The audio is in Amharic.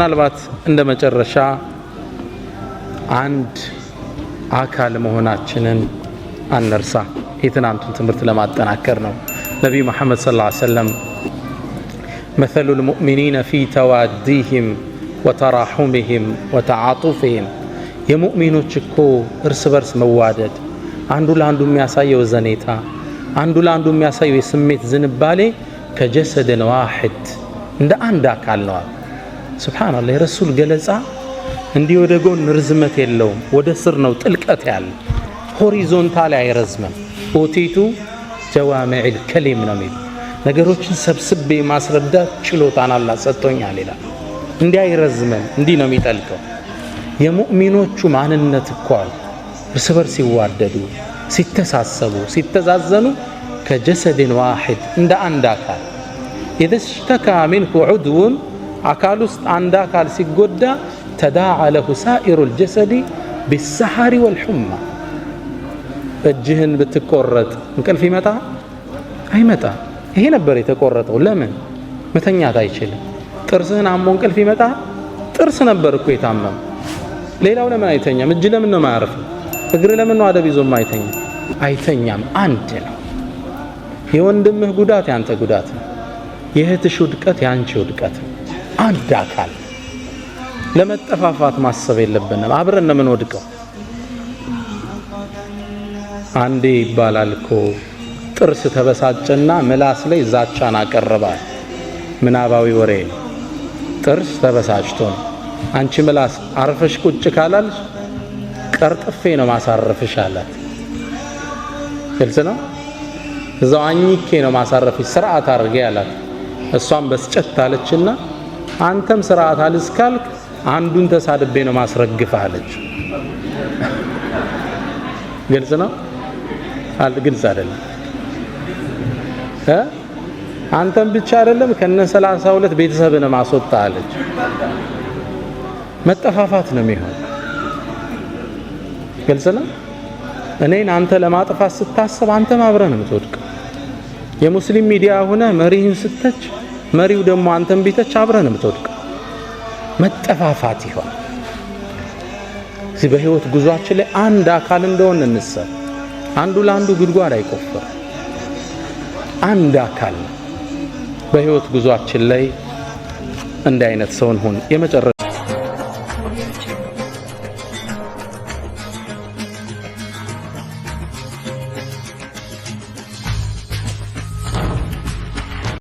ምናልባት እንደ መጨረሻ አንድ አካል መሆናችንን አንርሳ። የትናንቱን ትምህርት ለማጠናከር ነው። ነብዩ መሐመድ ሰለላሁ ዐለይሂ ወሰለም مثل المؤمنين في تواديهم وتراحمهم وتعاطفهم የሙእሚኖች እኮ እርስ በርስ መዋደድ፣ አንዱ ለአንዱ የሚያሳየው ዘኔታ፣ አንዱ ለአንዱ የሚያሳየው የስሜት ዝንባሌ ከጀሰድን ዋሂድ እንደ አንድ አካል ነው። ሱብሃንአላህ። የረሱል ገለጻ እንዲህ ወደ ጎን ርዝመት የለውም፣ ወደ ስር ነው ጥልቀት ያለው። ሆሪዞንታል አይረዝምም። ኦቲቱ ጀዋሚዕል ከሊም ነው የሚል ነገሮችን ሰብስቤ ማስረዳት ችሎታን አላህ ሰጥቶኛል ይላል። እንዲህ አይረዝምም፣ እንዲህ ነው የሚጠልቀው። የሙእሚኖቹ ማንነት እኮ እርስ በርስ ሲዋደዱ፣ ሲተሳሰቡ፣ ሲተዛዘኑ ከጀሰድን ዋሂድ እንደ አንድ አካል ኢዘ ሽተካ ሚንሁ ዑድውን አካል ውስጥ አንድ አካል ሲጎዳ ተዳዓ ለሁ ሳኢሩል ጀሰዲ ቢሰሐሪ ወልሑማ። እጅህን ብትቆረጥ እንቅልፍ ይመጣ አይመጣ? ይሄ ነበር የተቆረጠው። ለምን መተኛት አይችልም? ጥርስህን አሞ እንቅልፍ ይመጣ? ጥርስ ነበር እኮ የታመመ። ሌላው ለምን አይተኛም? እጅ ለምን ነው ማያርፍ? እግር ለምን ነው አደብ ይዞም አይተኛም? አንድ ነው። የወንድምህ ጉዳት ያንተ ጉዳት ነው። የእህትሽ ውድቀት ያንቺ ውድቀት ነው። አንድ አካል። ለመጠፋፋት ማሰብ የለብንም። አብረን ነው የምንወድቀው። አንዴ ይባላል እኮ ጥርስ ተበሳጨና ምላስ ላይ ዛቻን አቀረባል። ምናባዊ ወሬ ነው። ጥርስ ተበሳጭቶ ነው። አንቺ ምላስ አርፈሽ ቁጭ ካላልሽ ቀርጥፌ ነው ማሳረፍሽ አላት። ግልጽ ነው። እዛው አኝኬ ነው ማሳረፍሽ፣ ስርዓት አድርጌ አላት። እሷም በስጨት አለችና አንተም ስርዓት አልስካልክ አንዱን ተሳድቤ ነው ማስረግፍ አለች። ግልጽ ነው። ግልጽ አይደለም። አንተም ብቻ አይደለም ከነ 32 ቤተሰብን ማስወጣ አለች። መጠፋፋት ነው የሚሆን። ግልጽ ነው። እኔን አንተ ለማጥፋት ስታስብ አንተም አብረህ ነው የምትወድቀው። የሙስሊም ሚዲያ ሆነ መሪህን ስተች፣ መሪው ደግሞ አንተም ቢተች አብረህ ነው የምትወድቀው። መጠፋፋት ይሆን። እዚህ በህይወት ጉዟችን ላይ አንድ አካል እንደሆነ እንሰብ። አንዱ ለአንዱ ጉድጓድ አይቆፍር። አንድ አካል በህይወት ጉዟችን ላይ እንደ አይነት ሰውን ሆን የመጨረሻ